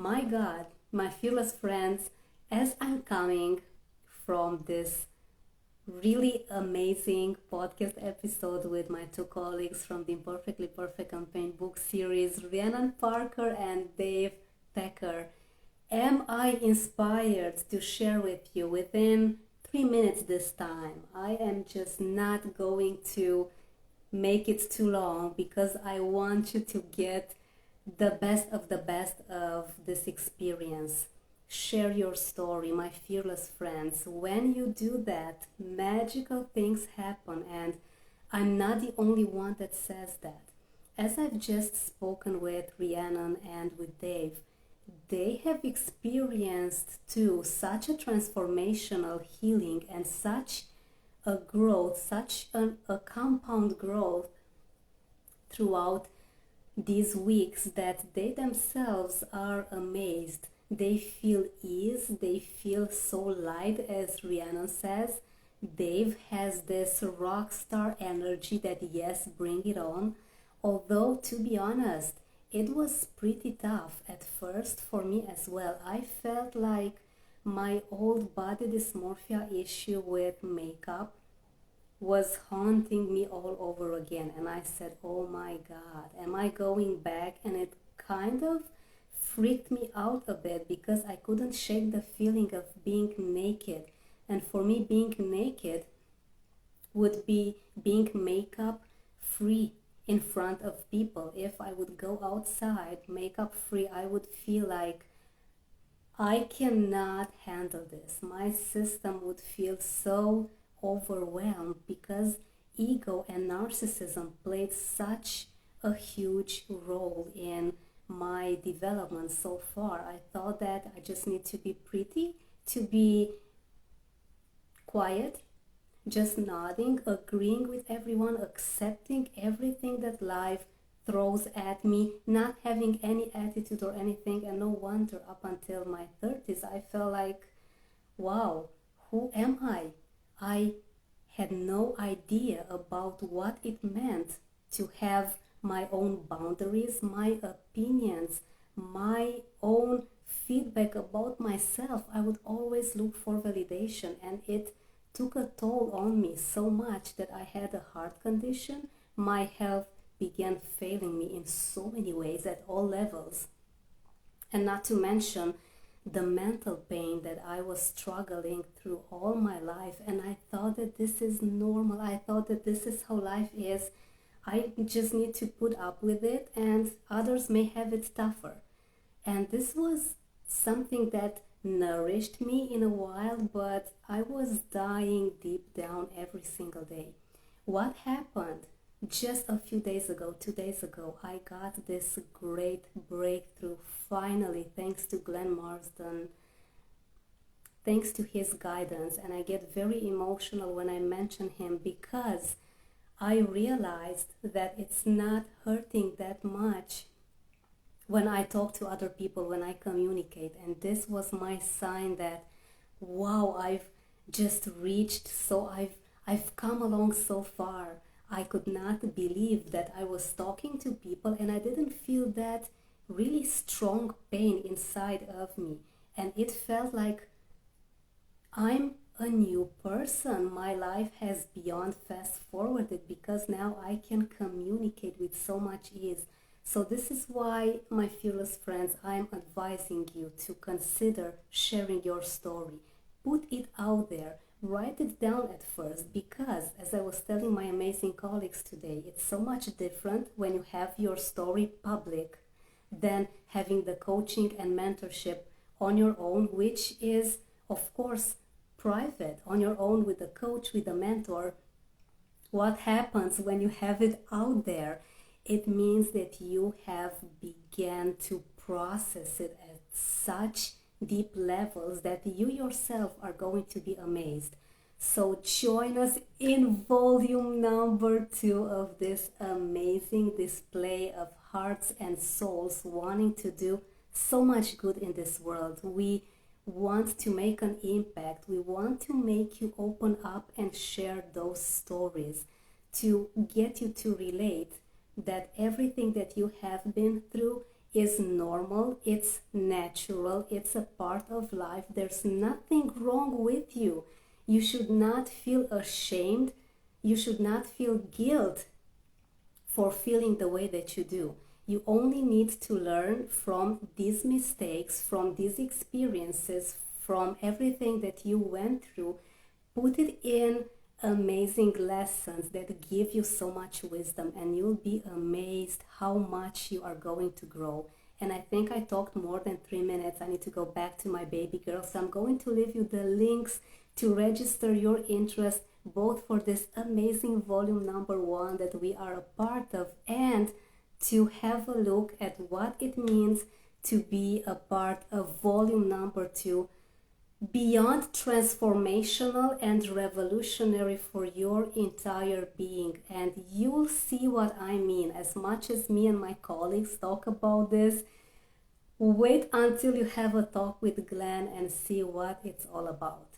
My God, my fearless friends, as I'm coming from this really amazing podcast episode with my two colleagues from the Imperfectly Perfect Campaign book series, Rhiannon Parker and Dave Becker, am I inspired to share with you within 3 minutes this time? I am just not going to make it too long because I want you to get the best of this experience. Share your story, my fearless friends. When you do that, magical things happen, and I'm not the only one that says that. As I've just spoken with Rhiannon and with Dave, they have experienced too such a transformational healing and such a growth, a compound growth throughout these weeks that they themselves are amazed. They feel ease, they feel so light, as Rhiannon says. Dave has this rock star energy that, yes, bring it on. Although, to be honest, it was pretty tough at first for me as well. I felt like my old body dysmorphia issue with makeup was haunting me all over again, and I said, oh my God, am I going back? And it kind of freaked me out a bit because I couldn't shake the feeling of being naked. And for me, being naked would be being makeup free in front of people. If I would go outside makeup free, I would feel like I cannot handle this. My system would feel so overwhelmed because ego and narcissism played such a huge role in my development so far. I thought that I just need to be pretty, to be quiet, just nodding, agreeing with everyone, accepting everything that life throws at me, not having any attitude or anything. And no wonder up until my 30s I felt like, wow, who am I? I had no idea about what it meant to have my own boundaries, my opinions, my own feedback about myself. I would always look for validation, and it took a toll on me so much that I had a heart condition. My health began failing me in so many ways at all levels. And not to mention the mental pain that I was struggling through all my life. And I thought that this is normal. I thought that this is how life is. I just need to put up with it, and others may have it tougher. And this was something that nourished me in a while, but I was dying deep down every single day. What happened? Just a few days ago, 2 days ago, I got this great breakthrough finally, thanks to Glenn Marsden, thanks to his guidance. And I get very emotional when I mention him because I realized that it's not hurting that much when I talk to other people, when I communicate. And this was my sign that, wow, I've just reached, so I've come along so far. I could not believe that I was talking to people and I didn't feel that really strong pain inside of me. And it felt like I'm a new person. My life has beyond fast forwarded because now I can communicate with so much ease. So this is why, my fearless friends, I'm advising you to consider sharing your story. Put it out there. Write it down at first, because as I was telling my amazing colleagues today, it's so much different when you have your story public than having the coaching and mentorship on your own, which is, of course, private, on your own with a coach, with a mentor. What happens when you have it out there? It means that you have began to process it at such deep levels that you yourself are going to be amazed. So join us in volume number 2 of this amazing display of hearts and souls wanting to do so much good in this world. We want to make an impact. We want to make you open up and share those stories to get you to relate that everything that you have been through is normal, it's natural, it's a part of life. There's nothing wrong with you. You should not feel ashamed. You should not feel guilt for feeling the way that you do. You only need to learn from these mistakes, from these experiences, from everything that you went through. Put it in amazing lessons that give you so much wisdom, and you'll be amazed how much you are going to grow. And I think I talked more than 3 minutes. I need to go back to my baby girl. So I'm going to leave you the links to register your interest both for this amazing volume number 1 that we are a part of, and to have a look at what it means to be a part of volume number 2, beyond transformational and revolutionary for your entire being. And you'll see what I mean. As much as me and my colleagues talk about this, wait until you have a talk with Glenn and see what it's all about.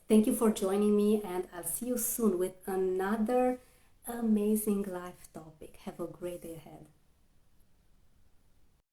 Thank you for joining me, and I'll see you soon with another amazing life topic. Have a great day ahead.